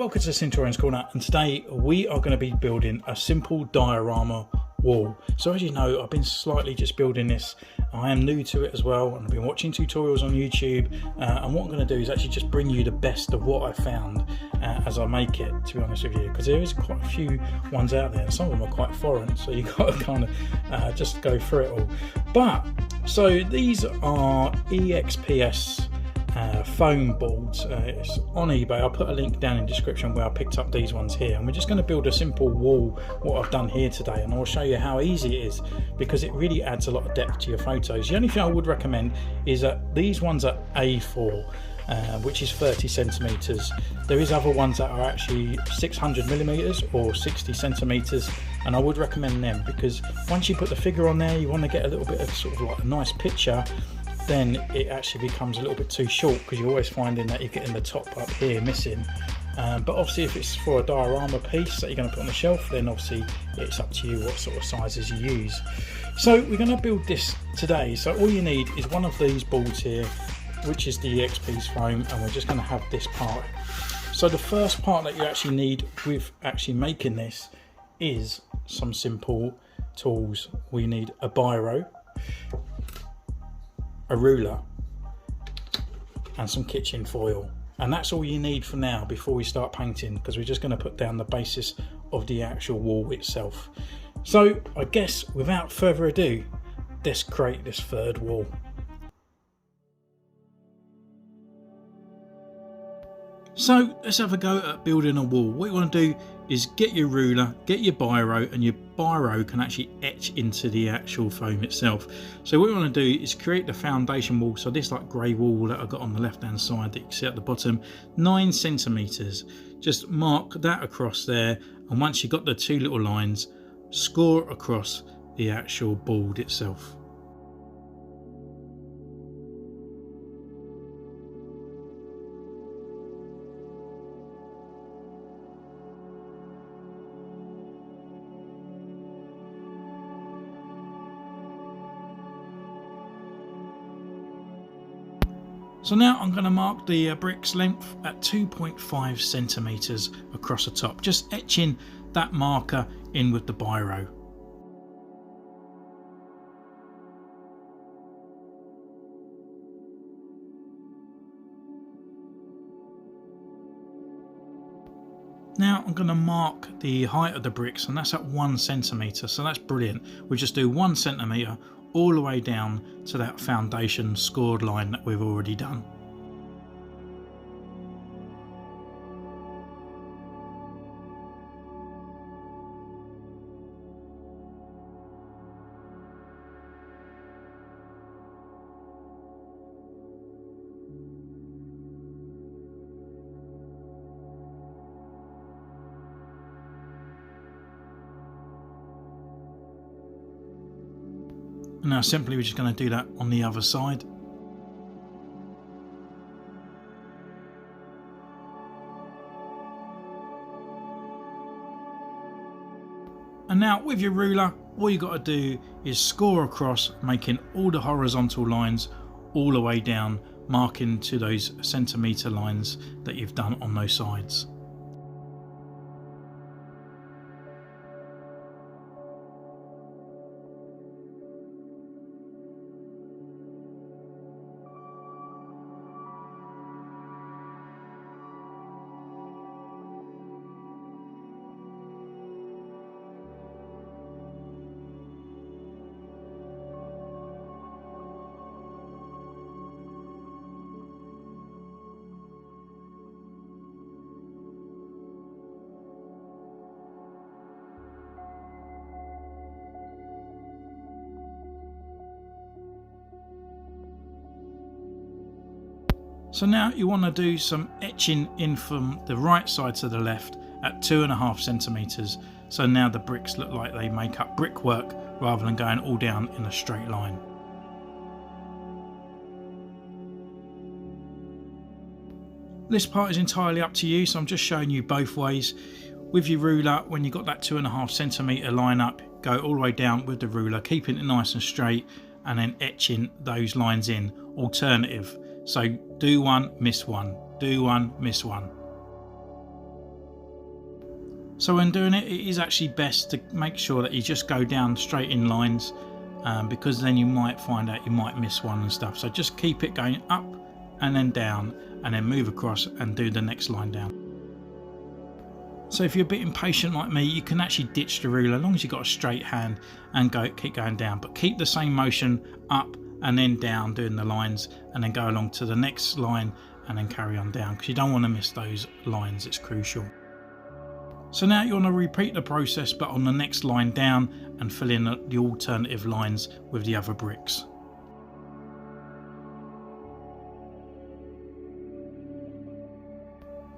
welcome to the Centurions Corner, and today we are going to be building a simple diorama wall. So as you know, I've been slightly just building this. I am new to it as well, and I've been watching tutorials on YouTube, and what I'm going to do is actually just bring you the best of what I found as I make it, to be honest with you, because there is quite a few ones out there and some of them are quite foreign, so you've got to kind of just go through it all. But so these are EXPS foam boards. It's on eBay. I'll put a link down in the description where I picked up these ones here, and we're just going to build a simple wall, what I've done here today, and I'll show you how easy it is because it really adds a lot of depth to your photos. The only thing I would recommend is that these ones are A4, which is 30 centimeters. There is other ones that are actually 600 millimeters or 60 centimeters, and I would recommend them because once you put the figure on there, you want to get a little bit of sort of like a nice picture. Then it actually becomes a little bit too short because you're always finding that you're getting the top up here missing. But obviously if it's for a diorama piece that you're going to put on the shelf, then obviously it's up to you what sort of sizes you use. So we're going to build this today. So all you need is one of these boards here, which is the EXP's foam, and we're just going to have this part. So the first part that you actually need with actually making this is some simple tools. We need a biro, a ruler, and some kitchen foil, and that's all you need for now before we start painting, because we're just going to put down the basis of the actual wall itself. So I guess without further ado, let's create this third wall. So let's have a go at building a wall. What you want to do is get your ruler, get your biro, and your biro can actually etch into the actual foam itself. So what we want to do is create the foundation wall. So this like grey wall that I've got on the left hand side that you can see at the bottom, 9 centimeters. Just mark that across there, and once you've got the two little lines, score across the actual board itself. So now I'm going to mark the brick's length at 2.5 centimeters across the top, just etching that marker in with the biro. Now I'm going to mark the height of the bricks, and that's at 1 centimeter, so that's brilliant. We'll just do 1 centimeter all the way down to that foundation scored line that we've already done. And now simply we're just going to do that on the other side. And now with your ruler, all you got to do is score across, making all the horizontal lines all the way down, marking to those centimeter lines that you've done on those sides. So now you want to do some etching in from the right side to the left at 2.5 centimeters. So now the bricks look like they make up brickwork rather than going all down in a straight line. This part is entirely up to you, so I'm just showing you both ways. With your ruler, when you've got that 2.5 centimeter line up, go all the way down with the ruler, keeping it nice and straight, and then etching those lines in. Alternative. So do one, miss one, do one, miss one. So when doing it, it is actually best to make sure that you just go down straight in lines, because then you might find out you might miss one and stuff. So just keep it going up and then down, and then move across and do the next line down. So if you're a bit impatient like me, you can actually ditch the ruler as long as you've got a straight hand and keep going down, but keep the same motion up and then down doing the lines, and then go along to the next line and then carry on down, because you don't want to miss those lines. It's crucial. So now you want to repeat the process but on the next line down, and fill in the alternative lines with the other bricks.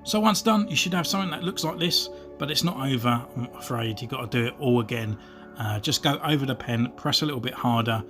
So once done, you should have something that looks like this, but it's not over, I'm afraid. You've got to do it all again. Just go over the pen, press a little bit harder,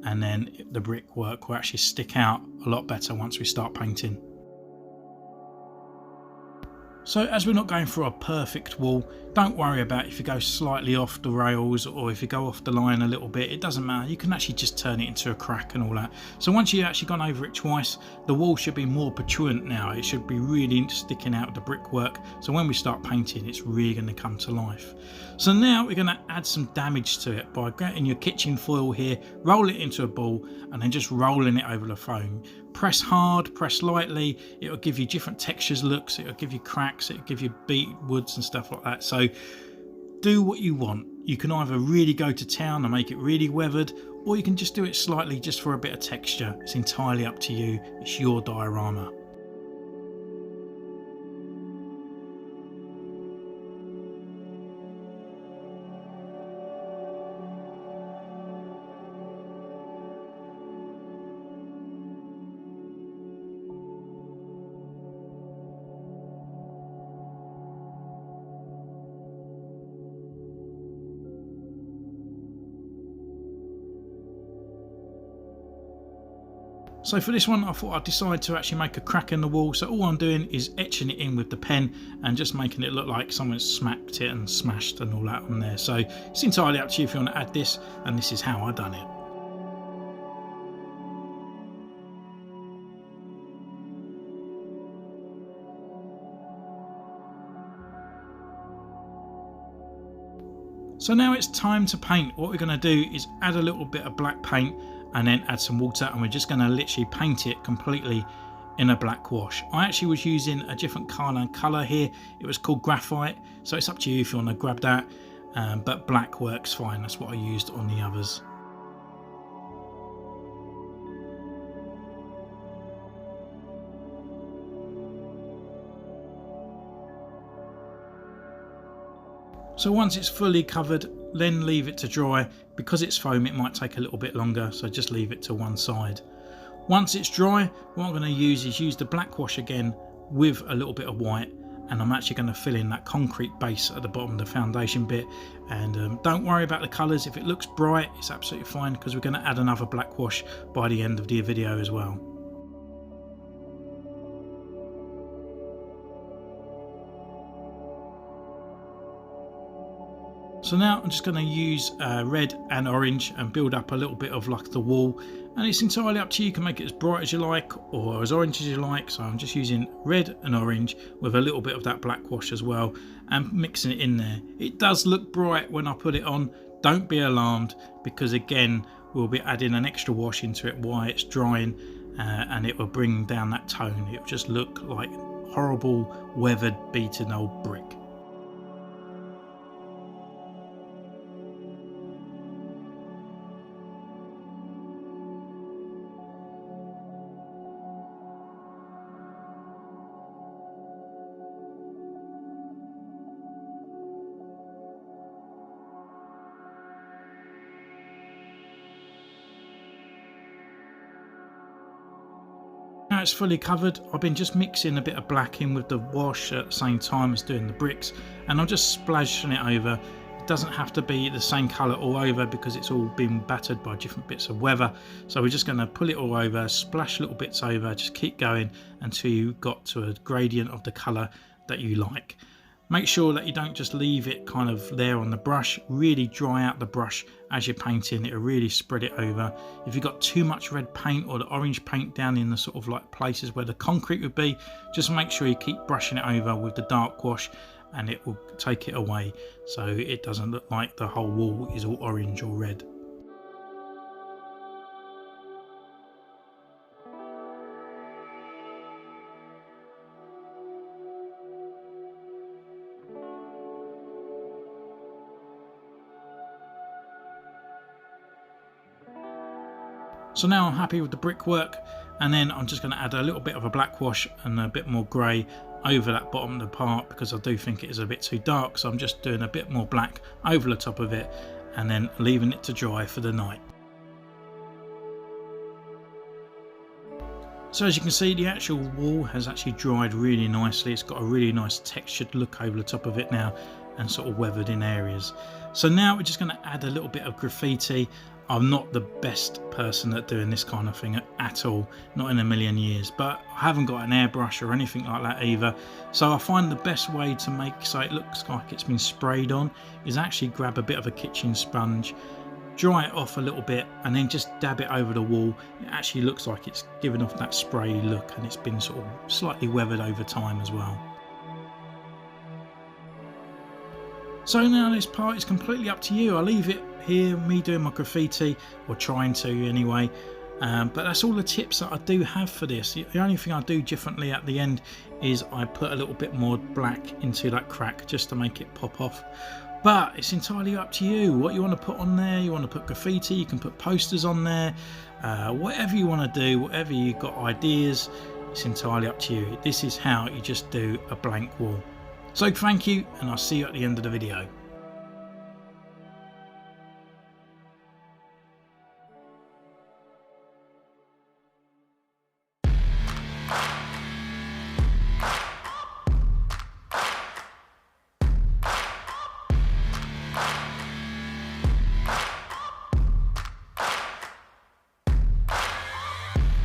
and then the brickwork will actually stick out a lot better once we start painting. So as we're not going for a perfect wall, don't worry about if you go slightly off the rails or if you go off the line a little bit. It doesn't matter. You can actually just turn it into a crack and all that. So once you've actually gone over it twice, the wall should be more protruent now. It should be really sticking out the brickwork. So when we start painting, it's really going to come to life. So now we're going to add some damage to it by getting your kitchen foil here, roll it into a ball, and then just rolling it over the foam. Press hard, press lightly. It will give you different textures, looks. It will give you cracks. It will give you beat woods and stuff like that. So do what you want. You can either really go to town and make it really weathered, or you can just do it slightly just for a bit of texture. It's entirely up to you. It's your diorama. So for this one, I thought I'd decide to actually make a crack in the wall. So all I'm doing is etching it in with the pen and just making it look like someone's smacked it and smashed and all that on there. So it's entirely up to you if you want to add this, and this is how I done it. So now it's time to paint. What we're going to do is add a little bit of black paint and then add some water, and we're just going to literally paint it completely in a black wash. I actually was using a different colour here. It was called graphite, so it's up to you if you want to grab that, but black works fine. That's what I used on the others. So once it's fully covered, then leave it to dry. Because it's foam, it might take a little bit longer, so just leave it to one side. Once it's dry, what I'm going to use is use the black wash again with a little bit of white, and I'm actually going to fill in that concrete base at the bottom of the foundation bit. And don't worry about the colours. If it looks bright, it's absolutely fine, because we're going to add another black wash by the end of the video as well. So now I'm just going to use red and orange and build up a little bit of like the wall, and it's entirely up to you. You can make it as bright as you like or as orange as you like. So I'm just using red and orange with a little bit of that black wash as well and mixing it in there. It does look bright when I put it on. Don't be alarmed, because again we'll be adding an extra wash into it while it's drying, and it will bring down that tone. It will just look like horrible weathered beaten old brick. Now it's fully covered, I've been just mixing a bit of black in with the wash at the same time as doing the bricks, and I'm just splashing it over. It doesn't have to be the same colour all over, because it's all been battered by different bits of weather. So we're just going to pull it all over, splash little bits over, just keep going until you got to a gradient of the colour that you like. Make sure that you don't just leave it kind of there on the brush. Really dry out the brush as you're painting. It'll really spread it over. If you've got too much red paint or the orange paint down in the sort of like places where the concrete would be, just make sure you keep brushing it over with the dark wash, and it will take it away so it doesn't look like the whole wall is all orange or red. So now I'm happy with the brickwork, and then I'm just going to add a little bit of a black wash and a bit more grey over that bottom of the part, because I do think it is a bit too dark. So I'm just doing a bit more black over the top of it and then leaving it to dry for the night. So as you can see, the actual wall has actually dried really nicely. It's got a really nice textured look over the top of it now, and sort of weathered in areas. So now we're just going to add a little bit of graffiti. I'm not the best person at doing this kind of thing at all, not in a million years, but I haven't got an airbrush or anything like that either. So I find the best way to make so it looks like it's been sprayed on is actually grab a bit of a kitchen sponge, dry it off a little bit, and then just dab it over the wall. It actually looks like it's given off that spray look, and it's been sort of slightly weathered over time as well. So now this part is completely up to you. I'll leave it here, me doing my graffiti, or trying to anyway. But that's all the tips that I do have for this. The only thing I do differently at the end is I put a little bit more black into that crack just to make it pop off. But it's entirely up to you what you want to put on there. You want to put graffiti, you can put posters on there, whatever you want to do, whatever you've got ideas, it's entirely up to you. This is how you just do a blank wall. So thank you, and I'll see you at the end of the video.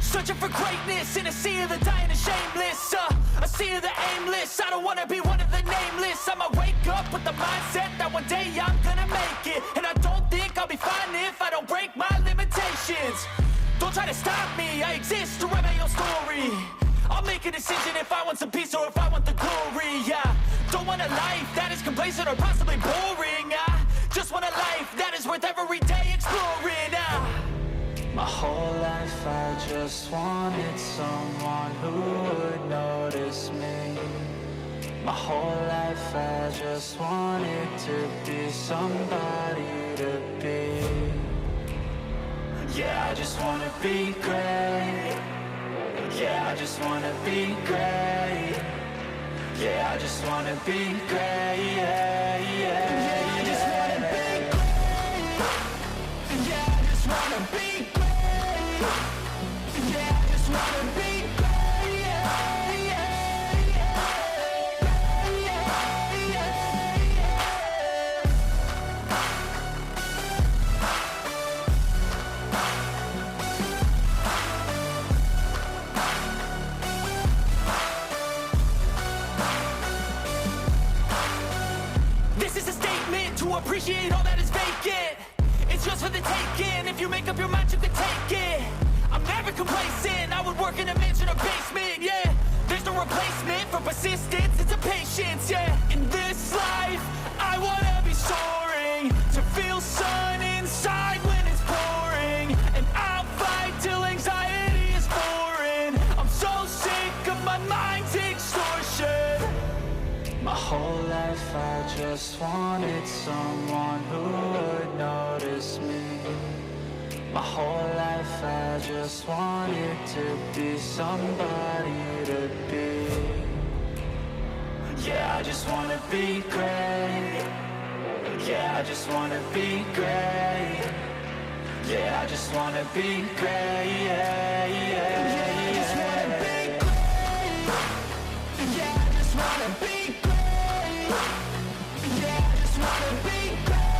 Searching for greatness in a sea of the dying and shameless, a sea of the aimless. I don't wanna be one of the nameless. I'ma wake up with the mindset that one day I'm gonna make it, and I don't think I'll be fine if I don't break my limitations. Don't try to stop me, I exist to write my own story. I'll make a decision if I want some peace or if I want the glory. Yeah, don't want a life that is complacent or possibly boring. I just want a life that is worth every day exploring. My whole life I just wanted someone who would notice me. My whole life I just wanted to be somebody to be. Yeah, I just wanna be great. Yeah, I just wanna be great. Yeah, I just wanna be great. Yeah, yeah, I just wanna be great. Yeah, I just wanna be great. Yeah, I just wanna be great. Yeah, yeah, This is a statement to appreciate all that is vacant. It's yours for the taking. If you make up your mind, you can take it. I'm never complacent. I would work in a mansion or basement. Yeah, there's no replacement for persistence. It's a patience. Yeah, in this life, I wanna be soaring, to feel sun inside when it's pouring, and I'll fight till anxiety is foreign. I'm so sick of my mind's extortion. My whole life I just wanted someone who would notice me. My whole life I just wanted to be somebody to be. Yeah, I just wanna be great. Yeah, I just wanna be great. Yeah, I just wanna be great. Yeah, yeah, yeah, I just wanna be great. Yeah, I just wanna be great. Yeah, I just wanna be great.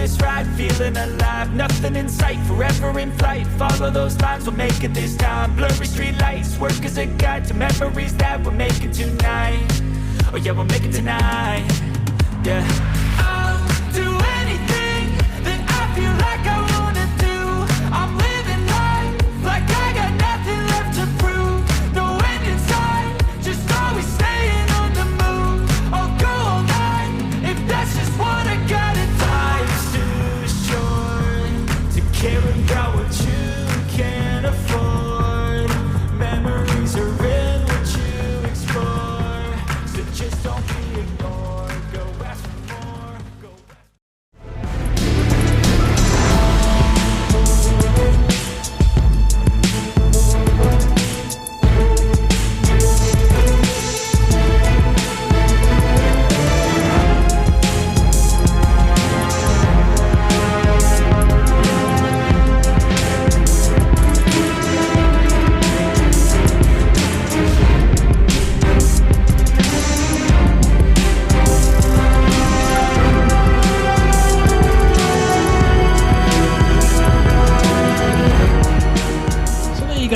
this ride, feeling alive. Nothing in sight, forever in flight. Follow those lines, we'll make it this time. Blurry street lights, work as a guide to memories that we're making tonight. Oh yeah, we'll make it tonight. Yeah, I'll do anything that I feel like I wanna do. I'm living life like I got nothing left to prove. No end in sight, just always staying on the move. I'll go all night if that's just what I gotta do. Life's too short to care about what you can't afford. Memories are in what you explore, so just don't be ignored. Go ask for more. Go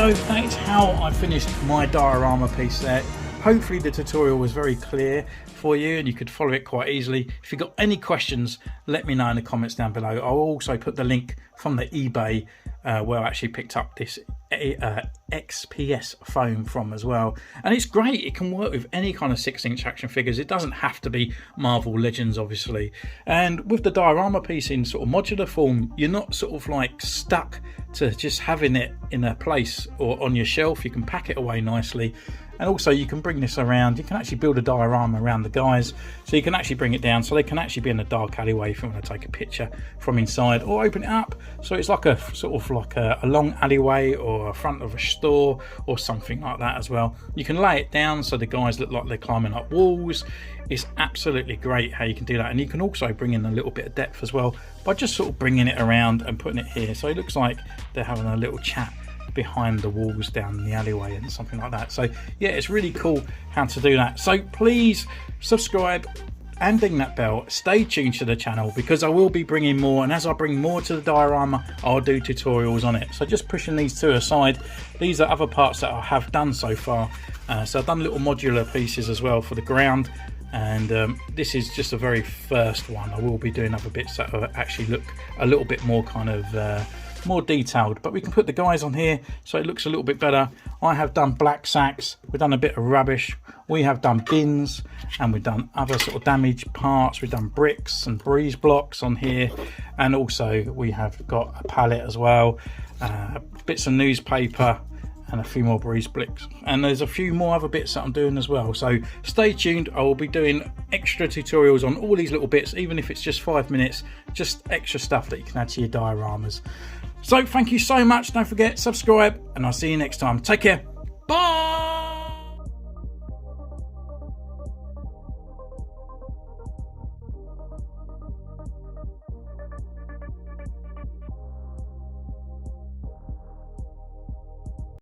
go, that's how I finished my diorama piece there. Hopefully the tutorial was very clear for you and you could follow it quite easily. If you've got any questions, let me know in the comments down below. I'll also put the link from the eBay where I actually picked up this XPS foam from as well. And it's great, it can work with any kind of 6-inch action figures. It doesn't have to be Marvel Legends, obviously. And with the diorama piece in sort of modular form, you're not sort of like stuck to just having it in a place or on your shelf. You can pack it away nicely. And also you can bring this around. You can actually build a diorama around the guys, so you can actually bring it down so they can actually be in a dark alleyway if you want to take a picture from inside, or open it up so it's like a sort of like a long alleyway or a front of a store or something like that as well. You can lay it down so the guys look like they're climbing up walls. It's absolutely great how you can do that, and you can also bring in a little bit of depth as well by just sort of bringing it around and putting it here, so it looks like they're having a little chat behind the walls down the alleyway and something like that. So yeah, it's really cool how to do that. So please subscribe and ding that bell. Stay tuned to the channel because I will be bringing more, and as I bring more to the diorama, I'll do tutorials on it. So just pushing these two aside, these are other parts that I have done so far. So I've done little modular pieces as well for the ground, and this is just a very first one. I will be doing other bits that actually look a little bit more kind of more detailed, but we can put the guys on here so it looks a little bit better. I have done black sacks, we've done a bit of rubbish, we have done bins, and we've done other sort of damaged parts. We've done bricks and breeze blocks on here, and also we have got a pallet as well, bits of newspaper, and a few more breeze bricks, and there's a few more other bits that I'm doing as well. So stay tuned, I will be doing extra tutorials on all these little bits, even if it's just 5 minutes, just extra stuff that you can add to your dioramas. So thank you so much, don't forget, subscribe, and I'll see you next time. Take care, bye.